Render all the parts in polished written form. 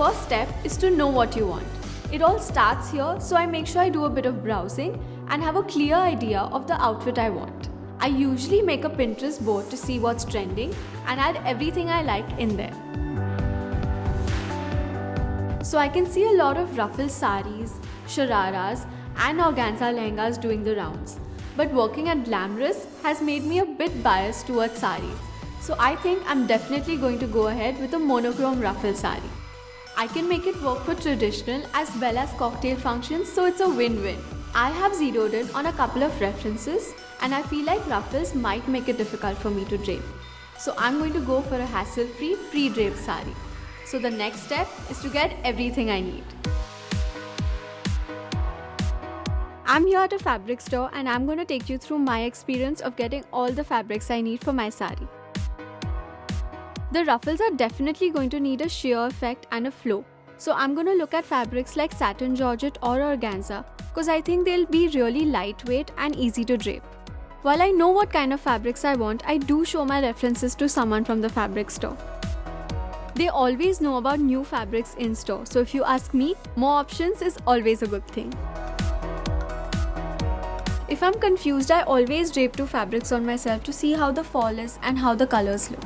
first step is to know what you want. It all starts here, so I make sure I do a bit of browsing and have a clear idea of the outfit I want. I usually make a Pinterest board to see what's trending and add everything I like in there. So I can see a lot of ruffle saris, shararas and organza lehengas doing the rounds. But working at Glamorous has made me a bit biased towards saris. So I think I'm definitely going to go ahead with a monochrome ruffle sari. I can make it work for traditional as well as cocktail functions, so it's a win-win. I have zeroed in on a couple of references and I feel like ruffles might make it difficult for me to drape. So I'm going to go for a hassle-free pre-draped sari. So the next step is to get everything I need. I'm here at a fabric store and I'm going to take you through my experience of getting all the fabrics I need for my sari. The ruffles are definitely going to need a sheer effect and a flow. So I'm going to look at fabrics like satin georgette or organza because I think they'll be really lightweight and easy to drape. While I know what kind of fabrics I want, I do show my references to someone from the fabric store. They always know about new fabrics in store, so if you ask me, more options is always a good thing. If I'm confused, I always drape two fabrics on myself to see how the fall is and how the colors look.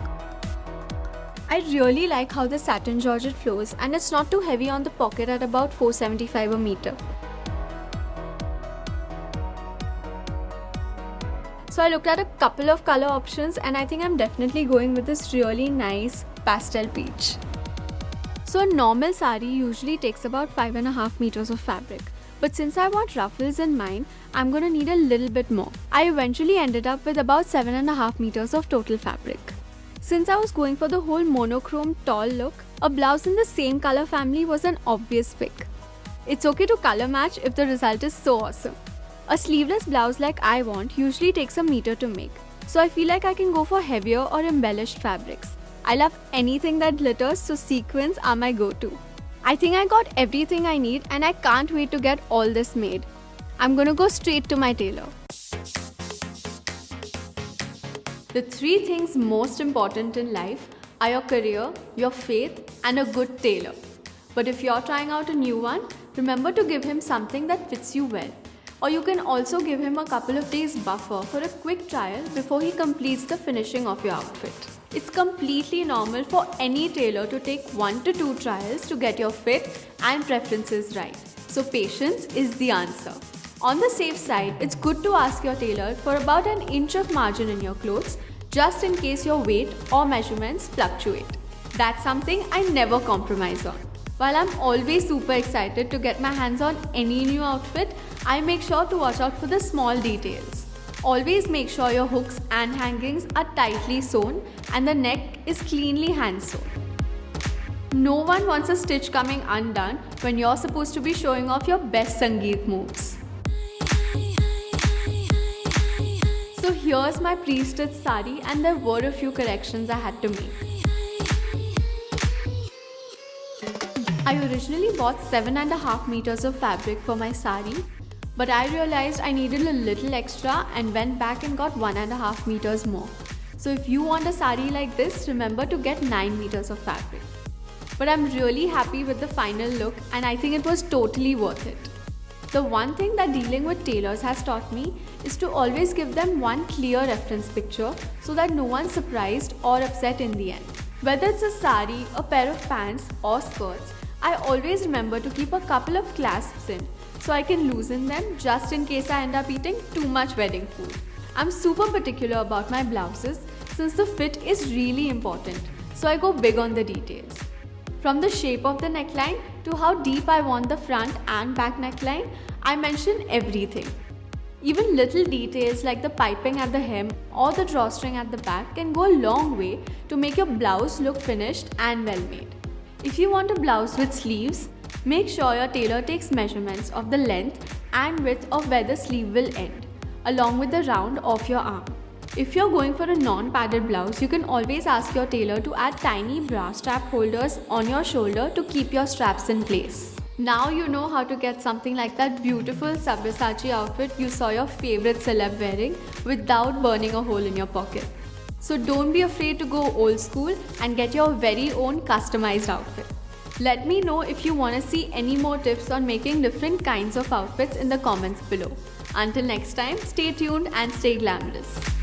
I really like how the satin georgette flows and it's not too heavy on the pocket at about 475 a meter. So I looked at a couple of color options and I think I'm definitely going with this really nice pastel peach. So a normal sari usually takes about 5.5 meters of fabric. But since I want ruffles in mine, I'm gonna need a little bit more. I eventually ended up with about 7.5 meters of total fabric. Since I was going for the whole monochrome tall look, a blouse in the same color family was an obvious pick. It's okay to color match if the result is so awesome. A sleeveless blouse like I want usually takes a meter to make, so I feel like I can go for heavier or embellished fabrics. I love anything that glitters, so sequins are my go-to. I think I got everything I need and I can't wait to get all this made. I'm gonna go straight to my tailor. The three things most important in life are your career, your faith, and a good tailor. But if you're trying out a new one, remember to give him something that fits you well. Or you can also give him a couple of days buffer for a quick trial before he completes the finishing of your outfit. It's completely normal for any tailor to take 1 to 2 trials to get your fit and preferences right. So patience is the answer. On the safe side, it's good to ask your tailor for about an inch of margin in your clothes just in case your weight or measurements fluctuate. That's something I never compromise on. While I'm always super excited to get my hands on any new outfit, I make sure to watch out for the small details. Always make sure your hooks and hangings are tightly sewn and the neck is cleanly hand sewn. No one wants a stitch coming undone when you're supposed to be showing off your best Sangeet moves. So here's my pre-stitched sari and there were a few corrections I had to make. I originally bought 7.5 meters of fabric for my sari, but I realized I needed a little extra and went back and got 1.5 meters more. So if you want a sari like this, remember to get 9 meters of fabric. But I'm really happy with the final look and I think it was totally worth it. The one thing that dealing with tailors has taught me is to always give them one clear reference picture so that no one's surprised or upset in the end. Whether it's a sari, a pair of pants or skirts, I always remember to keep a couple of clasps in so I can loosen them just in case I end up eating too much wedding food. I'm super particular about my blouses since the fit is really important, so I go big on the details. From the shape of the neckline to how deep I want the front and back neckline, I mention everything. Even little details like the piping at the hem or the drawstring at the back can go a long way to make your blouse look finished and well made. If you want a blouse with sleeves, make sure your tailor takes measurements of the length and width of where the sleeve will end, along with the round of your arm. If you're going for a non-padded blouse, you can always ask your tailor to add tiny bra strap holders on your shoulder to keep your straps in place. Now you know how to get something like that beautiful Sabyasachi outfit you saw your favorite celeb wearing without burning a hole in your pocket. So don't be afraid to go old school and get your very own customized outfit. Let me know if you want to see any more tips on making different kinds of outfits in the comments below. Until next time, stay tuned and stay glamorous.